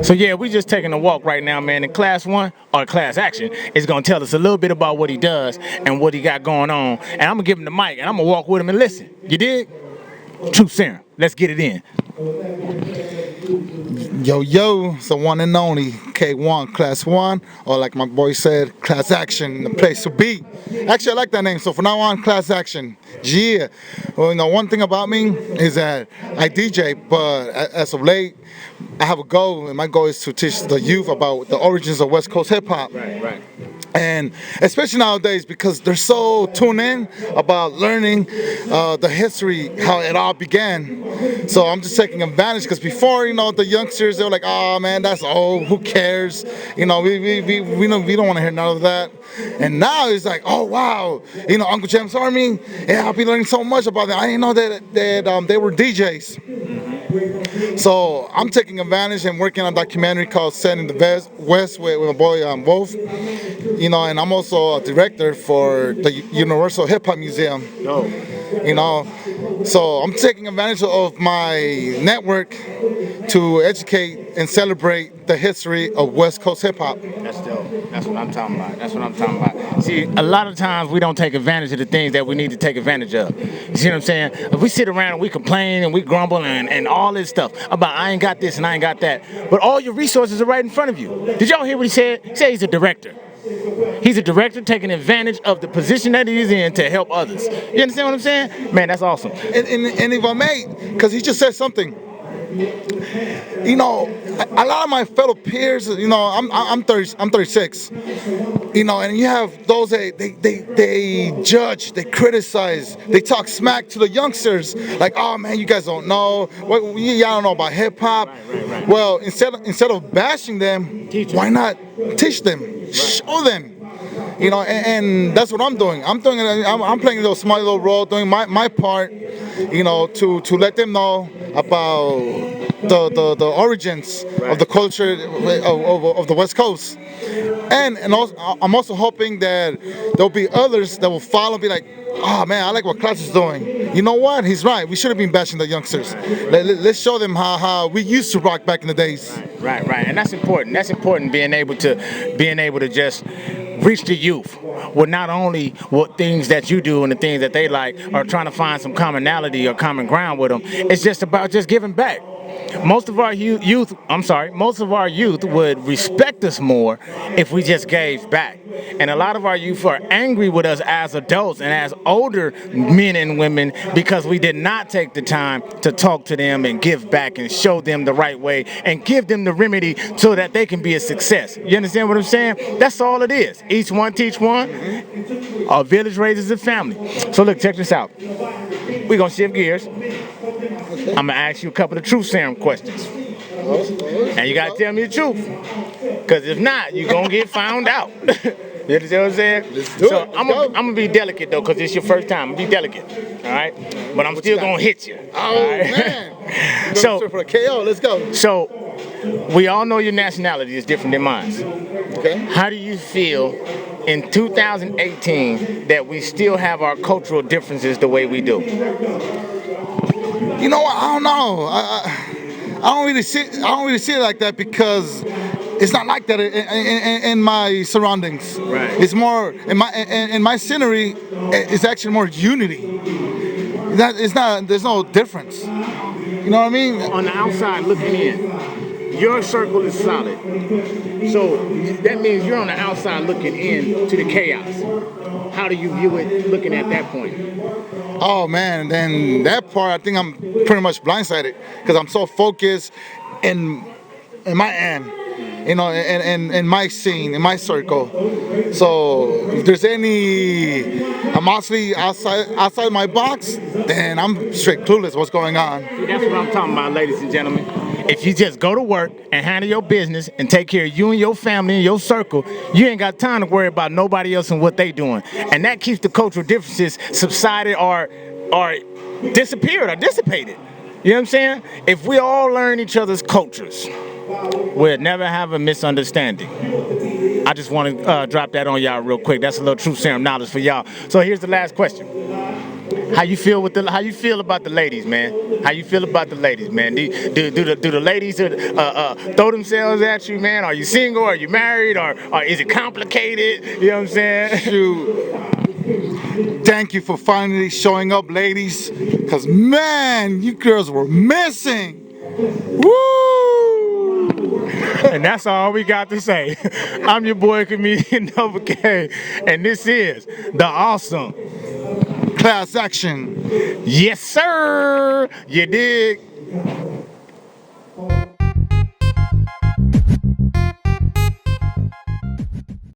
So yeah, we just taking a walk right now, man. And Klass One or Klass Action is gonna tell us a little bit about what he does and what he got going on. And I'm gonna give him the mic and I'm gonna walk with him and listen. You dig? True serum. Let's get it in. Yo, yo, it's the one and only K1, Klass One, or like my boy said, Klass Action, the place to be. Actually, I like that name, so from now on, Klass Action. Yeah. Well, one thing about me is that I DJ, but as of late, I have a goal, and my goal is to teach the youth about the origins of West Coast hip hop. Right. And especially nowadays, because they're so tuned in about learning the history, how it all began. So I'm just taking advantage, because before, the youngsters, they were like, oh man, that's old, who cares? We don't want to hear none of that. And now it's like, oh wow, Uncle Jam's Army, yeah, I'll be learning so much about that. I didn't know that they were DJs. So I'm taking advantage and working on a documentary called Set in the West with my boy Wolf. And I'm also a director for the Universal Hip Hop Museum. So I'm taking advantage of my network to educate and celebrate the history of West Coast hip hop. That's dope. That's what I'm talking about. See, a lot of times we don't take advantage of the things that we need to take advantage of. You see what I'm saying? If we sit around and we complain and we grumble and all this stuff about I ain't got this and I ain't got that, but all your resources are right in front of you. Did y'all hear what he said? He said he's a director. He's a director taking advantage of the position that he's in to help others. You understand what I'm saying? Man, that's awesome. And if I may, because he just said something. A lot of my fellow peers, I'm 36, and you have those they judge, they criticize, they talk smack to the youngsters, like, oh man, you guys don't know, y'all don't know about hip hop. Right. Well, instead of bashing them, why not teach them, show them? And that's what I'm doing. I'm playing a little small little role, doing my part, to let them know about the origins of the culture of the West Coast. And also, I'm also hoping that there'll be others that will follow and be like, oh man, I like what Klass is doing. You know what? He's right. We should have been bashing the youngsters. Let's show them how we used to rock back in the days. Right. And that's important. That's important, being able to just reach the youth with not only what things that you do and the things that they like, or trying to find some commonality or common ground with them. It's just about just giving back. Most of our youth would respect us more if we just gave back. And a lot of our youth are angry with us as adults and as older men and women because we did not take the time to talk to them and give back and show them the right way and give them the remedy so that they can be a success. You understand what I'm saying? That's all it is. Each one teach one. Our village raises a family. So look, check this out. We're going to shift gears. I'm going to ask you a couple of truth serum questions. And you got to tell me the truth. Because if not, you're going to get found out. You understand what I'm saying? Let's do it. I'm going to be delicate, though, because it's your first time. I'm going to be delicate. All right? But I'm still going to hit you. Oh, right? Man. So, for a KO, let's go. So, we all know your nationality is different than mine. Okay. How do you feel in 2018 that we still have our cultural differences the way we do? You know what? I don't know. I don't really see it like that, because it's not like that in my surroundings. Right. It's more in my scenery. It's actually more unity. It's not. There's no difference. You know what I mean? On the outside looking in, your circle is solid. So that means you're on the outside looking in to the chaos. How do you view it looking at that point? Oh man, then that part, I think I'm pretty much blindsided, because I'm so focused in my end, in my scene, in my circle. So if there's any animosity outside my box, then I'm straight clueless what's going on. That's what I'm talking about, ladies and gentlemen. If you just go to work and handle your business and take care of you and your family and your circle, you ain't got time to worry about nobody else and what they doing. And that keeps the cultural differences subsided or disappeared or dissipated. You know what I'm saying? If we all learn each other's cultures, we'll never have a misunderstanding. I just want to drop that on y'all real quick. That's a little true serum knowledge for y'all. So here's the last question. How you feel how you feel about the ladies, man? How you feel about the ladies, man? Do the ladies throw themselves at you, man? Are you single? Are you married? Or is it complicated? You know what I'm saying? Shoot. Thank you for finally showing up, ladies. Cause man, you girls were missing. Woo! And that's all we got to say. I'm your boy comedian Double K, and this is the awesome Class action. Yes, sir. You dig?